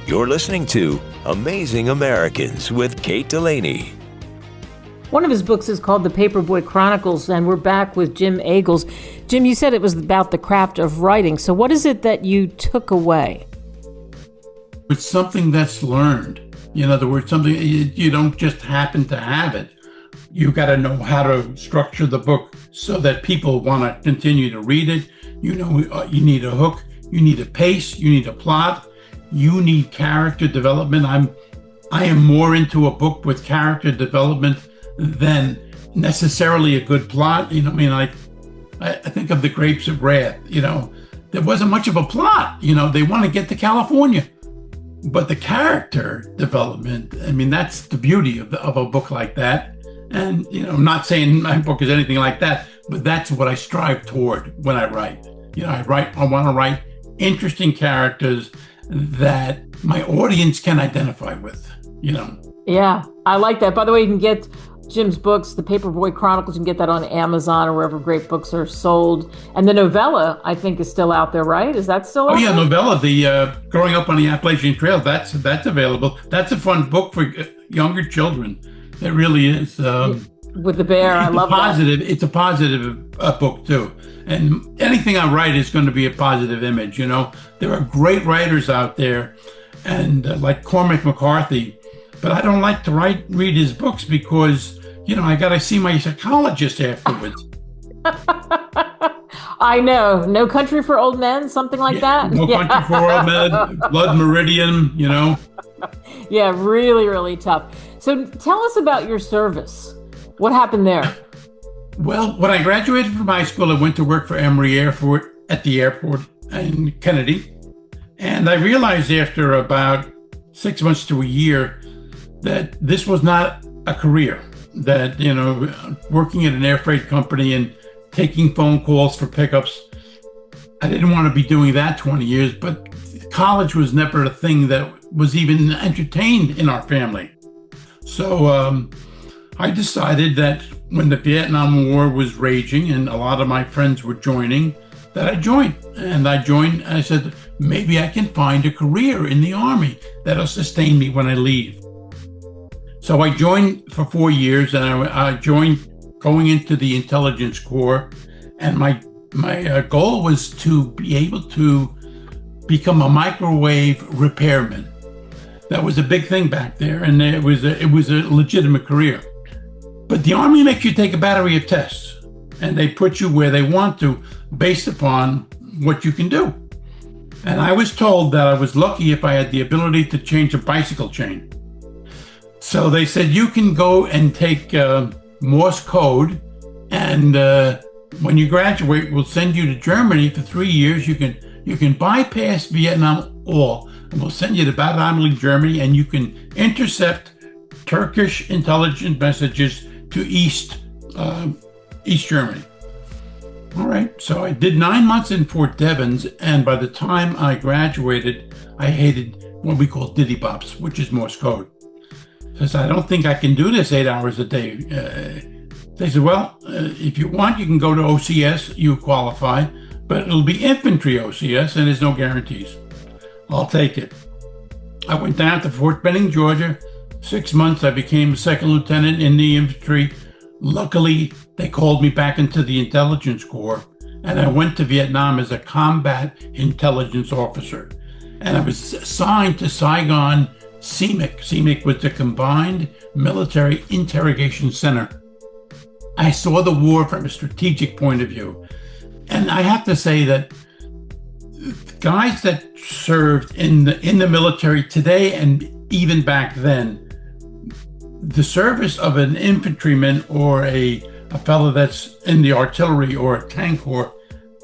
You're listening to Amazing Americans with Kate Delaney. One of his books is called The Paperboy Chronicles, and we're back with Jim Agals. Jim, you said it was about the craft of writing. So what is it that you took away? It's something that's learned. In other words, something you don't just happen to have it. You got to know how to structure the book so that people want to continue to read it. You need a hook, you need a pace, you need a plot. You need character development. I am more into a book with character development than necessarily a good plot. I think of The Grapes of Wrath. There wasn't much of a plot. They want to get to California, but the character development. That's the beauty of a book like that. And I'm not saying my book is anything like that, but that's what I strive toward when I write. I want to write interesting characters that my audience can identify with, Yeah, I like that. By the way, you can get Jim's books, The Paperboy Chronicles, you can get that on Amazon or wherever great books are sold. And the novella, I think, is still out there, right? Is that still out there? Oh, yeah, novella, the Growing Up on the Appalachian Trail, that's available. That's a fun book for younger children. It really is. With the bear, I love that. It's a positive book, too. And anything I write is going to be a positive image, There are great writers out there, and like Cormac McCarthy, but I don't like to read his books because, I got to see my psychologist afterwards. I know. No Country for Old Men, something like that? No Country for Old Men, Blood Meridian, Yeah, really, really tough. So tell us about your service. What happened there? Well, when I graduated from high school, I went to work for Emory Airport at the airport in Kennedy. And I realized after about 6 months to a year that this was not a career. That, working at an air freight company and taking phone calls for pickups, I didn't want to be doing that 20 years, but college was never a thing that was even entertained in our family. So I decided that when the Vietnam War was raging and a lot of my friends were joining, that I joined. And I said, maybe I can find a career in the Army that'll sustain me when I leave. So I joined for 4 years, and I joined going into the Intelligence Corps. And my goal was to be able to become a microwave repairman. That was a big thing back there, and it was a legitimate career. But the Army makes you take a battery of tests, and they put you where they want to based upon what you can do. And I was told that I was lucky if I had the ability to change a bicycle chain. So they said, you can go and take Morse code, and when you graduate, we'll send you to Germany for 3 years. You can bypass Vietnam Wall, and we'll send you to Bad Amelie, Germany, and you can intercept Turkish intelligence messages to East Germany. All right, so I did 9 months in Fort Devens, and by the time I graduated, I hated what we call ditty bops, which is Morse code. So I said, I don't think I can do this 8 hours a day. They said, well, if you want, you can go to OCS, you qualify, but it'll be infantry OCS, and there's no guarantees. I'll take it. I went down to Fort Benning, Georgia. 6 months, I became a second lieutenant in the infantry. Luckily, they called me back into the Intelligence Corps, and I went to Vietnam as a combat intelligence officer. And I was assigned to Saigon CMIC. CMIC was the Combined Military Interrogation Center. I saw the war from a strategic point of view. And I have to say that guys that served in the military today and even back then, the service of an infantryman or a fellow that's in the artillery or a tank corps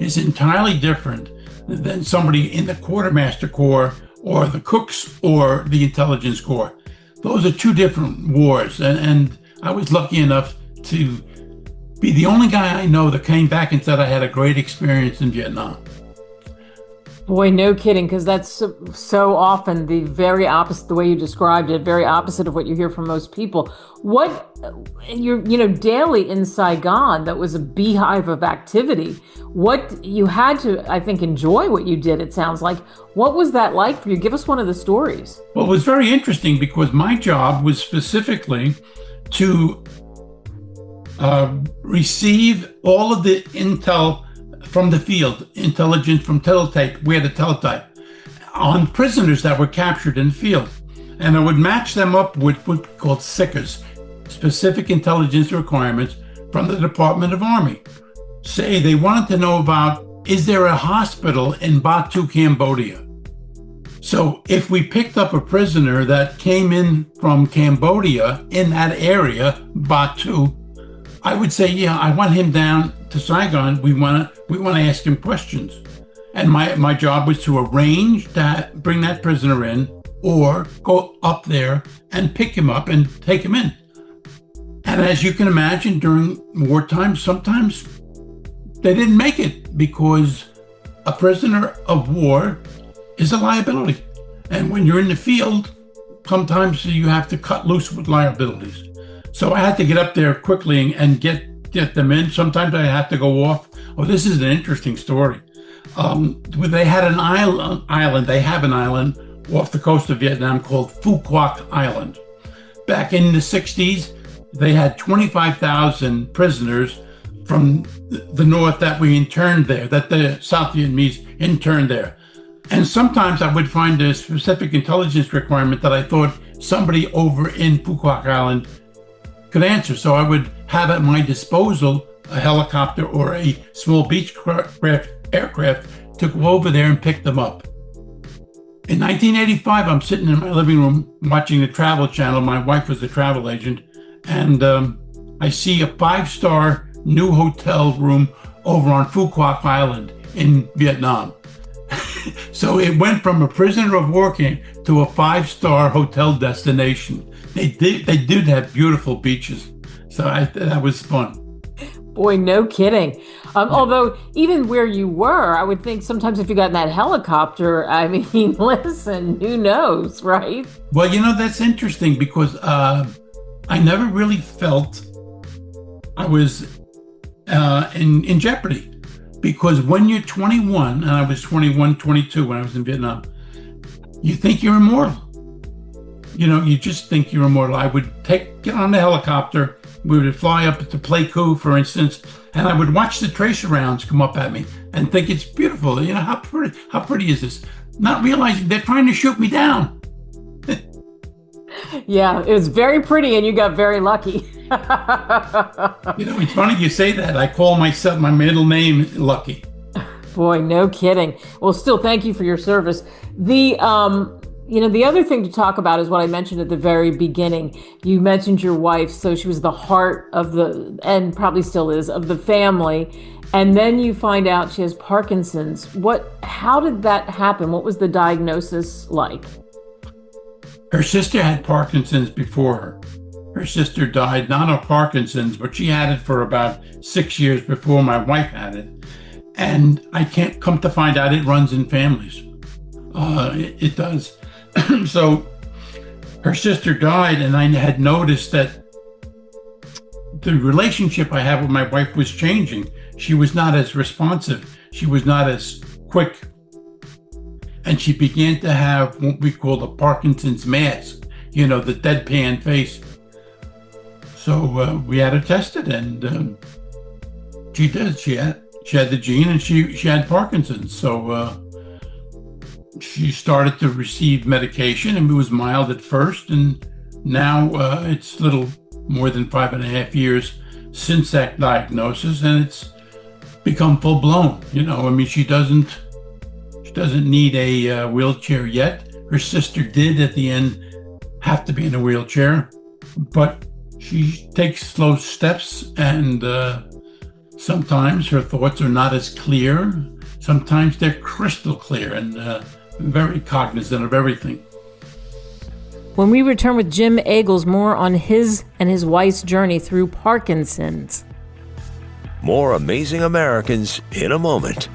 is entirely different than somebody in the quartermaster corps or the cooks or the intelligence corps. Those are two different wars. And I was lucky enough to be the only guy I know that came back and said I had a great experience in Vietnam. Boy, no kidding, because that's so often the very opposite, the way you described it, very opposite of what you hear from most people. What daily in Saigon, that was a beehive of activity. What you had to, I think, enjoy what you did, it sounds like. What was that like for you? Give us one of the stories. Well, it was very interesting because my job was specifically to receive all of the intel from the field, intelligence from teletype, we had a teletype, on prisoners that were captured in the field. And I would match them up with what we called SICRs, specific intelligence requirements from the Department of Army. Say they wanted to know about, is there a hospital in Batu, Cambodia? So if we picked up a prisoner that came in from Cambodia in that area, Batu, I would say, yeah, I want him down to Saigon. We want to ask him questions. And my job was to arrange to bring that prisoner in or go up there and pick him up and take him in. And as you can imagine, during wartime, sometimes they didn't make it because a prisoner of war is a liability. And when you're in the field, sometimes you have to cut loose with liabilities. So I had to get up there quickly and get them in. Sometimes I had to go off. Oh, this is an interesting story. They had an island. They have an island off the coast of Vietnam called Phu Quoc Island. Back in the 60s, they had 25,000 prisoners from the north that we interned there, that the South Vietnamese interned there. And sometimes I would find a specific intelligence requirement that I thought somebody over in Phu Quoc Island could answer. So I would have at my disposal a helicopter or a small Beechcraft aircraft to go over there and pick them up. In 1985, I'm sitting in my living room watching the Travel Channel. My wife was a travel agent, and I see a 5-star new hotel room over on Phu Quoc Island in Vietnam. So it went from a prisoner of war camp to a 5-star hotel destination. They did have beautiful beaches, so that was fun. Boy, no kidding. Although even where you were, I would think sometimes if you got in that helicopter, I mean, listen, who knows, right? Well, that's interesting because I never really felt I was in jeopardy. Because when you're 21, and I was 21, 22 when I was in Vietnam, you think you're immortal. You just think you're immortal. I would get on the helicopter. We would fly up to Pleiku, for instance, and I would watch the tracer rounds come up at me and think it's beautiful. How pretty is this? Not realizing they're trying to shoot me down. Yeah, it was very pretty, and you got very lucky. It's funny you say that. I call myself my middle name Lucky. Boy, no kidding. Well, still, thank you for your service. The other thing to talk about is what I mentioned at the very beginning. You mentioned your wife, so she was the heart of and probably still is, of the family. And then you find out she has Parkinson's. How did that happen? What was the diagnosis like? Her sister had Parkinson's before her. Her sister died not of Parkinson's, but she had it for about 6 years before my wife had it. And I can't come to find out it runs in families. It does. So her sister died, and I had noticed that the relationship I had with my wife was changing. She was not as responsive. She was not as quick. And she began to have what we call the Parkinson's mask, the deadpan face. So we had her tested, and she did. She had the gene, and she had Parkinson's. So she started to receive medication, and it was mild at first, and now it's a little more than 5.5 years since that diagnosis, and it's become full blown. She doesn't need a wheelchair yet. Her sister did at the end have to be in a wheelchair, but she takes slow steps, and sometimes her thoughts are not as clear. Sometimes they're crystal clear and very cognizant of everything. When we return with Jim Agals, more on his and his wife's journey through Parkinson's. More Amazing Americans in a moment.